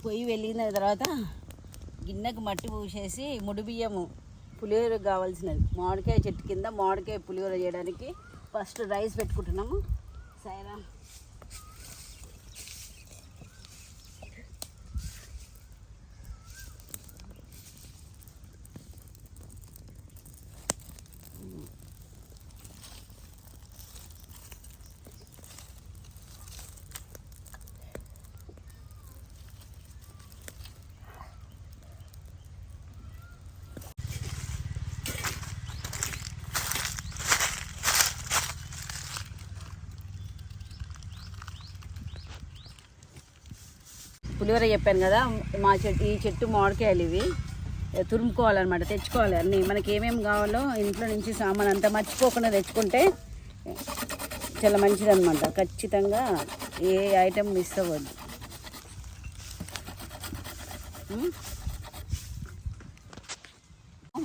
పొయ్యి వెలిగిన తర్వాత గిన్నెకు మట్టి పూసేసి ముడి బియ్యము పులిహోర కావాల్సినది మామిడికాయ చెట్టు కింద మామిడికాయ పులిహోర చేయడానికి ఫస్ట్ రైస్ పెట్టుకుంటున్నాము. సైరా పులిహోర చెప్పాను కదా, ఈ చెట్టు మామిడికాయలు ఇవి తురుముకోవాలన్నమాట, తెచ్చుకోవాలి అన్నీ మనకి ఏమేమి కావాలో ఇంట్లో నుంచి సామాన్ అంతా మర్చిపోకుండా తెచ్చుకుంటే చాలా మంచిదన్నమాట. ఖచ్చితంగా ఏ ఐటెం మిస్ అవ్వద్దు.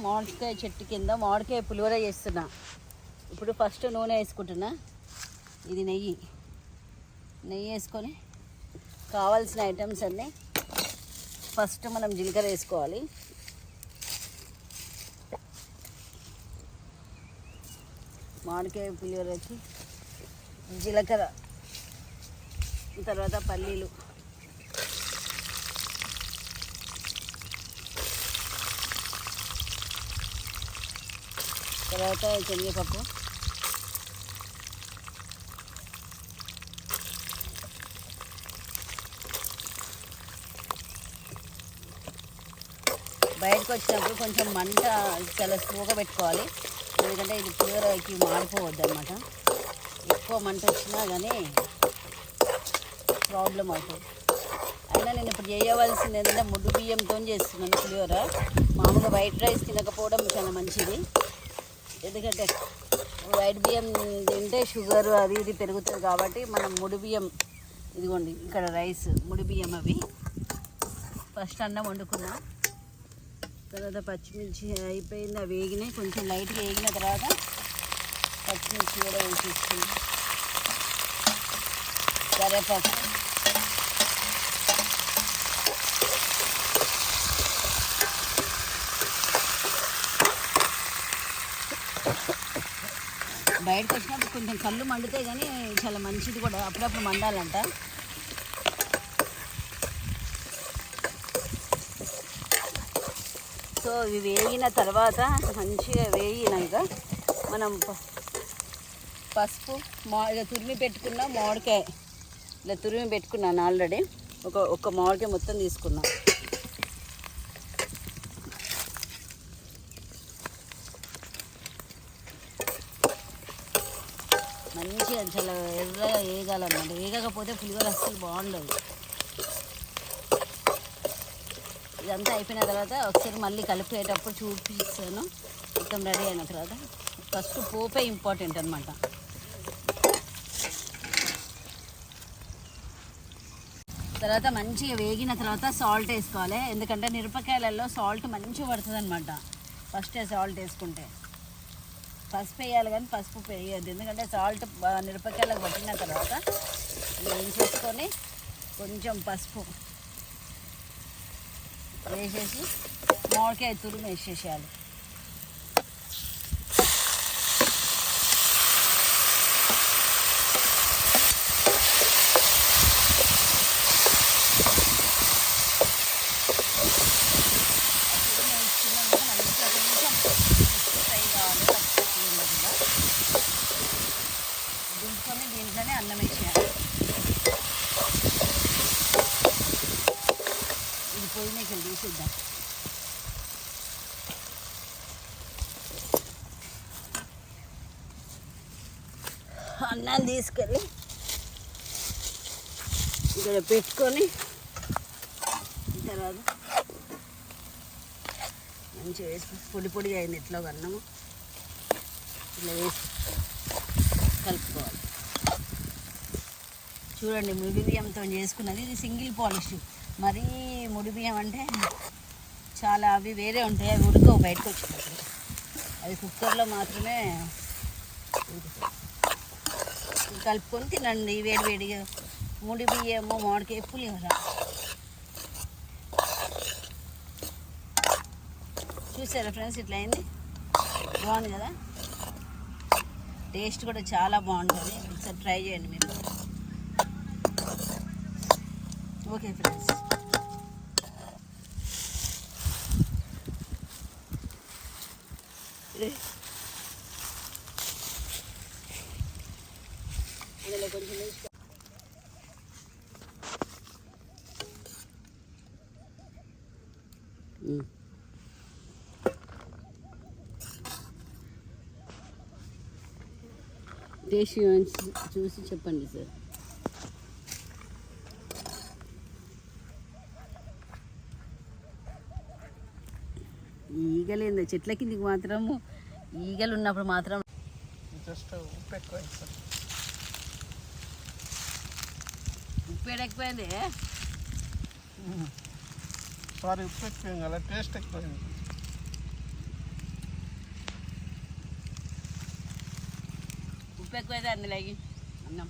మామిడికాయ చెట్టు కింద మామిడికాయ పులిహోర చేస్తున్నా. ఇప్పుడు ఫస్ట్ నూనె వేసుకుంటున్నా. ఇది నెయ్యి వేసుకొని కావాల్సిన ఐటమ్స్ అన్నీ ఫస్ట్ మనం జీలకర్ర వేసుకోవాలి. మామిడికాయ పులిహోరకి జీలకర్ర, తర్వాత పల్లీలు, తర్వాత శనగపప్పు, బయటకు వచ్చినప్పుడు కొంచెం మంట చాలా స్లోగా పెట్టుకోవాలి, ఎందుకంటే ఇది పులిహోరకి మాడిపోవద్దు అనమాట. ఎక్కువ మంట వచ్చినా కానీ ప్రాబ్లం అవుతుంది. అయినా నేను ఇప్పుడు చేయవలసింది ఏంటంటే ముద్దు బియ్యంతో చేస్తున్నాను పులిహోర. మామూలుగా వైట్ రైస్ తినకపోవడం చాలా మంచిది, ఎందుకంటే వైట్ బియ్యం తింటే షుగర్ అది ఇది పెరుగుతుంది కాబట్టి మనం ముడి బియ్యం, ఇదిగోండి ఇక్కడ రైస్ ముడి బియ్యం అవి. ఫస్ట్ అన్నం వండుకున్నాం, తర్వాత పచ్చిమిర్చి అయిపోయింది, అవి వేగినాయి. కొంచెం లైట్గా వేగిన తర్వాత పచ్చిమిర్చి కూడా వేసేసుకుంది, కరివేపాకు, బయటకు వచ్చినప్పుడు కొంచెం కళ్ళు మండితే కానీ చాలా మంచిది కూడా, అప్పుడప్పుడు మండాలంట. సో ఇవి వేగిన తర్వాత మంచిగా వేగినాక మనం పసుపు, ఇలా తురిమి పెట్టుకున్న మామిడికాయ, ఇలా తురిమి పెట్టుకున్నాను ఆల్రెడీ. ఒక మామిడికాయ మొత్తం తీసుకున్నా. మంచిగా చాలా ఎర్రగా వేగాలన్నమాట, వేగకపోతే పులిహోర అస్సలు బాగుండదు. ఇదంతా అయిపోయిన తర్వాత ఒకసారి మళ్ళీ కలిపేటప్పుడు చూపిస్తాను. మొత్తం రెడీ అయిన తర్వాత ఫస్ట్ పోపే ఇంపార్టెంట్ అనమాట. తర్వాత మంచిగా వేగిన తర్వాత సాల్ట్ వేసుకోవాలి, ఎందుకంటే మిరపకాయలలో సాల్ట్ మంచిగా పడుతుంది అనమాట. ఫస్టే సాల్ట్ వేసుకుంటే, పసుపు వేయాలి కానీ పసుపు వేయద్దు, ఎందుకంటే సాల్ట్ మిరపకాయలకు పట్టిన తర్వాత వేసేసుకొని కొంచెం పసుపు వేసేసి మామిడికాయ తురుము వేసేసేయాలి. దించుకొని దీంట్లోనే అన్నం వేసేయాలి. ఇది పొయ్యి మీద తీసిద్దాం. అన్నాన్ని తీసుకెళ్ళి ఇక్కడ పెట్టుకొని తర్వాత మంచిగా వేసుకొని పొడి పొడిగా అయింది ఎట్లా అన్నము ఇట్లా వేసి కలుపుకోవాలి. చూడండి ముడి బియ్యంతో చేసుకున్నది, ఇది సింగిల్ పాలిష్. మరీ ముడి బియ్యం అంటే చాలా అవి వేరే ఉంటాయి, అవి ఉడకవు బయటకు వచ్చినప్పుడు, అది కుక్కర్లో మాత్రమే కలుపుకొని తినండి వేడి వేడిగా. ముడి బియ్యము మామిడికాయ పులిహోర చూసారా ఫ్రెండ్స్, ఇట్లా అయింది. బాగుంది కదా, టేస్ట్ కూడా చాలా బాగుంటుంది. ఒకసారి ట్రై చేయండి మీరు. ఓకే ఫ్రెండ్స్, ఇందులో కొంచెం వేసుకో. టేస్ట్ చూసి చెప్పండి సార్. ఈగలేందో చెట్ల కిందికి మాత్రము, ఈగలు ఉన్నప్పుడు మాత్రం జస్ట్ ఉప్పు ఎక్కువ వేస్తాను. ఉప్పు ఎక్కువైంది. సారీ, ఉప్పు ఎక్కువ కదా, టేస్ట్ ఎక్కువైంది. ఉప్పు ఎక్కువైతే అందులోకి అన్నం